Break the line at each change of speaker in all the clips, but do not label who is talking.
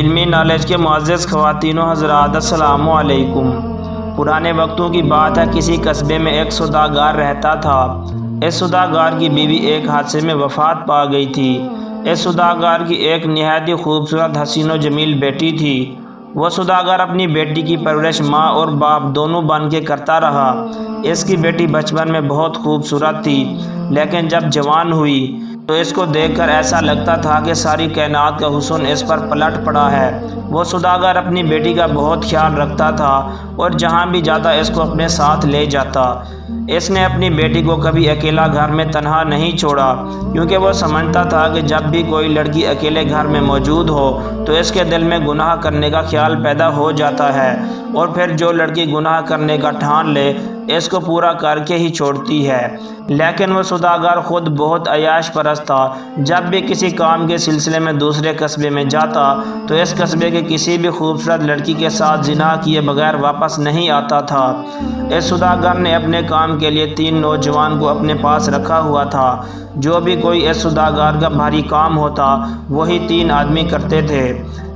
علمی نالج کے معزز خواتین و حضرات، السلام علیکم۔ پرانے وقتوں کی بات ہے، کسی قصبے میں ایک سوداگر رہتا تھا۔ اس سوداگر کی بیوی ایک حادثے میں وفات پا گئی تھی۔ اس سوداگر کی ایک نہایت ہی خوبصورت، حسین و جمیل بیٹی تھی۔ وہ سوداگر اپنی بیٹی کی پرورش ماں اور باپ دونوں بن کے کرتا رہا۔ اس کی بیٹی بچپن میں بہت خوبصورت تھی، لیکن جب جوان ہوئی تو اس کو دیکھ کر ایسا لگتا تھا کہ ساری کائنات کا حسن اس پر پلٹ پڑا ہے۔ وہ سوداگر اپنی بیٹی کا بہت خیال رکھتا تھا اور جہاں بھی جاتا اس کو اپنے ساتھ لے جاتا۔ اس نے اپنی بیٹی کو کبھی اکیلا گھر میں تنہا نہیں چھوڑا، کیونکہ وہ سمجھتا تھا کہ جب بھی کوئی لڑکی اکیلے گھر میں موجود ہو تو اس کے دل میں گناہ کرنے کا خیال پیدا ہو جاتا ہے، اور پھر جو لڑکی گناہ کرنے کا ٹھان لے اس کو پورا کر کے ہی چھوڑتی ہے۔ لیکن وہ سوداگر خود بہت عیاش پرست تھا۔ جب بھی کسی کام کے سلسلے میں دوسرے قصبے میں جاتا تو اس قصبے کے کسی بھی خوبصورت لڑکی کے ساتھ زنا کیے بغیر واپس نہیں آتا تھا۔ اس سوداگر نے اپنے کام کے لیے 3 نوجوان کو اپنے پاس رکھا ہوا تھا۔ جو بھی کوئی اس سوداگر کا بھاری کام ہوتا وہی 3 آدمی کرتے تھے۔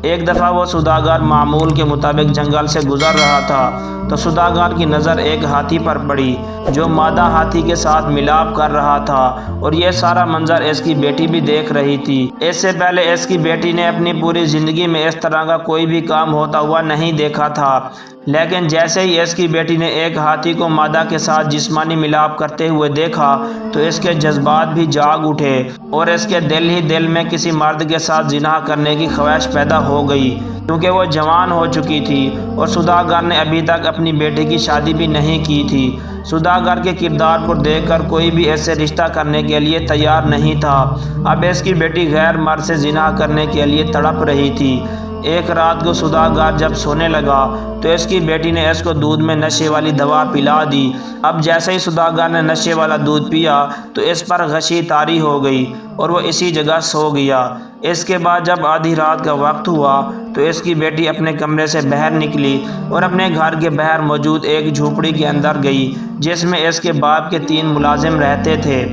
ایک دفعہ وہ سوداگر معمول کے مطابق جنگل سے گزر رہا تھا تو سوداگر کی نظر ایک ہاتھی پر پڑی جو مادہ ہاتھی کے ساتھ ملاپ کر رہا تھا، اور یہ سارا منظر اس کی بیٹی بھی دیکھ رہی تھی۔ اس سے پہلے اس کی بیٹی نے اپنی پوری زندگی میں اس طرح کا کوئی بھی کام ہوتا ہوا نہیں دیکھا تھا، لیکن جیسے ہی اس کی بیٹی نے ایک ہاتھی کو مادہ کے ساتھ جسمانی ملاپ کرتے ہوئے دیکھا تو اس کے جذبات بھی جاگ اٹھے اور اس کے دل ہی دل میں کسی مرد کے ساتھ زنا کرنے کی خواہش پیدا ہو گئی، کیونکہ وہ جوان ہو چکی تھی اور سوداگر نے ابھی تک اپنی بیٹی کی شادی بھی نہیں کی تھی۔ سوداگر کے کردار کو دیکھ کر کوئی بھی اس سے رشتہ کرنے کے لیے تیار نہیں تھا۔ اب اس کی بیٹی غیر مرد سے زنا کرنے کے لیے تڑپ رہی تھی۔ ایک رات کو سوداگر جب سونے لگا تو اس کی بیٹی نے اس کو دودھ میں نشے والی دوا پلا دی۔ اب جیسے ہی سوداگر نے نشے والا دودھ پیا تو اس پر غشی طاری ہو گئی اور وہ اسی جگہ سو گیا۔ اس کے بعد جب آدھی رات کا وقت ہوا تو اس کی بیٹی اپنے کمرے سے باہر نکلی اور اپنے گھر کے باہر موجود ایک جھونپڑی کے اندر گئی جس میں اس کے باپ کے 3 ملازم رہتے تھے۔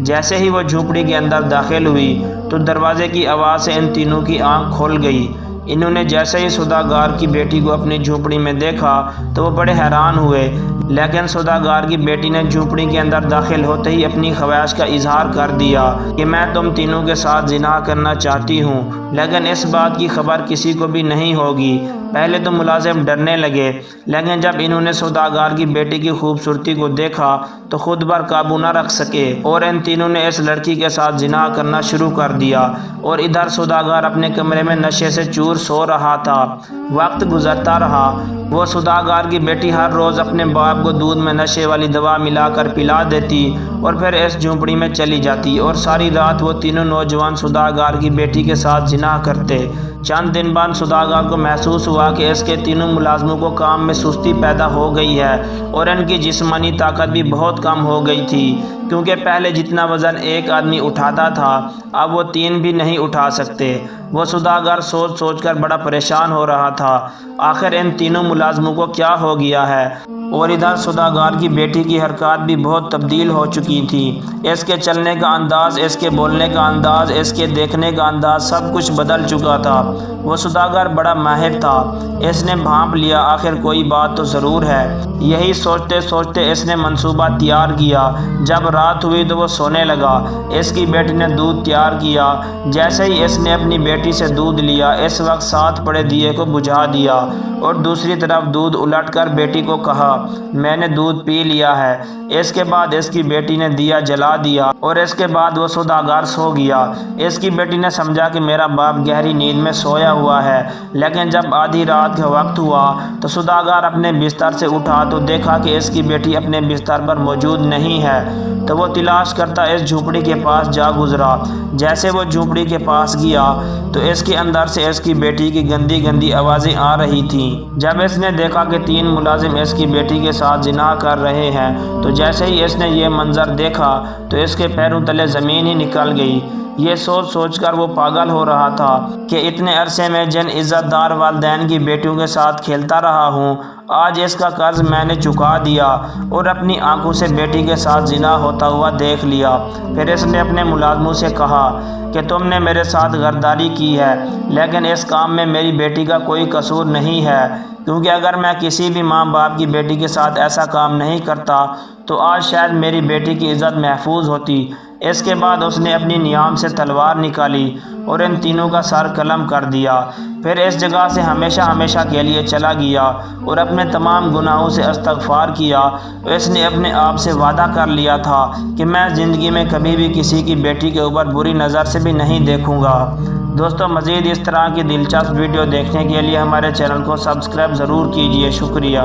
جیسے ہی وہ جھونپڑی کے اندر داخل ہوئی تو دروازے کی آواز سے ان تینوں کی آنکھ کھل گئی۔ انہوں نے جیسے ہی سوداگر کی بیٹی کو اپنی جھونپڑی میں دیکھا تو وہ بڑے حیران ہوئے، لیکن سوداگر کی بیٹی نے جھونپڑی کے اندر داخل ہوتے ہی اپنی خواہش کا اظہار کر دیا کہ میں تم تینوں کے ساتھ زنا کرنا چاہتی ہوں، لیکن اس بات کی خبر کسی کو بھی نہیں ہوگی۔ پہلے تو ملازم ڈرنے لگے، لیکن جب انہوں نے سوداگر کی بیٹی کی خوبصورتی کو دیکھا تو خود پر قابو نہ رکھ سکے اور ان تینوں نے اس لڑکی کے ساتھ زنا کرنا شروع کر دیا، اور ادھر سوداگر اپنے کمرے میں نشے سے چور سو رہا تھا۔ وقت گزرتا رہا۔ وہ سوداگر کی بیٹی ہر روز اپنے باپ کو دودھ میں نشے والی دوا ملا کر پلا دیتی اور پھر اس جھونپڑی میں چلی جاتی، اور ساری رات وہ تینوں نوجوان سوداگر کی بیٹی کے ساتھ زنا کرتے۔ چند دن بعد سوداگر کو محسوس ہوا کہ اس کے تینوں ملازموں کو کام میں سستی پیدا ہو گئی ہے اور ان کی جسمانی طاقت بھی بہت کم ہو گئی تھی، کیونکہ پہلے جتنا وزن ایک آدمی اٹھاتا تھا اب وہ 3 بھی نہیں اٹھا سکتے۔ وہ سوداگر سوچ سوچ کر بڑا پریشان ہو رہا تھا، آخر ان تینوں ملازموں کو کیا ہو گیا ہے؟ اور ادھر سوداگر کی بیٹی کی حرکات بھی بہت تبدیل ہو چکی تھی۔ اس کے چلنے کا انداز، اس کے بولنے کا انداز، اس کے دیکھنے کا انداز سب کچھ بدل چکا تھا۔ وہ سوداگر بڑا ماہر تھا، اس نے بھانپ لیا آخر کوئی بات تو ضرور ہے۔ یہی سوچتے سوچتے اس نے منصوبہ تیار کیا۔ جب رات ہوئی تو وہ سونے لگا۔ اس کی بیٹی نے دودھ تیار کیا۔ جیسے ہی اس نے اپنی بیٹی سے دودھ لیا اس وقت ساتھ پڑے دیے کو بجھا دیا اور دوسری طرف دودھ الٹ کر بیٹی کو کہا میں نے دودھ پی لیا ہے۔ اس کے بعد اس کی بیٹی نے دیا جلا دیا اور اس کے بعد وہ سوداگر سو گیا۔ اس کی بیٹی نے سمجھا کہ میرا باپ گہری نیند میں سویا ہوا ہے، لیکن جب آدھی رات کا وقت ہوا تو سوداگر اپنے بستر سے اٹھا تو دیکھا کہ اس کی بیٹی اپنے بستر پر موجود نہیں ہے، تو وہ تلاش کرتا اس جھونپڑی کے پاس جا گزرا۔ جیسے وہ جھونپڑی کے پاس گیا تو اس کے اندر سے اس کی بیٹی کی گندی گندی آوازیں آ رہی تھیں۔ جب اس نے دیکھا کہ 3 ملازم اس کی بیٹی کے ساتھ زنا کر رہے ہیں تو جیسے ہی اس نے یہ منظر دیکھا تو اس کے پیروں تلے زمین ہی نکل گئی۔ یہ سوچ سوچ کر وہ پاگل ہو رہا تھا کہ اتنے عرصے میں جن عزت دار والدین کی بیٹیوں کے ساتھ کھیلتا رہا ہوں، آج اس کا قرض میں نے چکا دیا اور اپنی آنکھوں سے بیٹی کے ساتھ زنا ہوتا ہوا دیکھ لیا۔ پھر اس نے اپنے ملازموں سے کہا کہ تم نے میرے ساتھ غداری کی ہے، لیکن اس کام میں میری بیٹی کا کوئی قصور نہیں ہے، کیونکہ اگر میں کسی بھی ماں باپ کی بیٹی کے ساتھ ایسا کام نہیں کرتا تو آج شاید میری بیٹی کی عزت محفوظ ہوتی۔ اس کے بعد اس نے اپنی نیام سے تلوار نکالی اور ان تینوں کا سر قلم کر دیا۔ پھر اس جگہ سے ہمیشہ ہمیشہ کے لیے چلا گیا اور اپنے تمام گناہوں سے استغفار کیا۔ اس نے اپنے آپ سے وعدہ کر لیا تھا کہ میں زندگی میں کبھی بھی کسی کی بیٹی کے اوپر بری نظر سے بھی نہیں دیکھوں گا۔ دوستو، مزید اس طرح کی دلچسپ ویڈیو دیکھنے کے لیے ہمارے چینل کو سبسکرائب ضرور کیجیے۔ شکریہ۔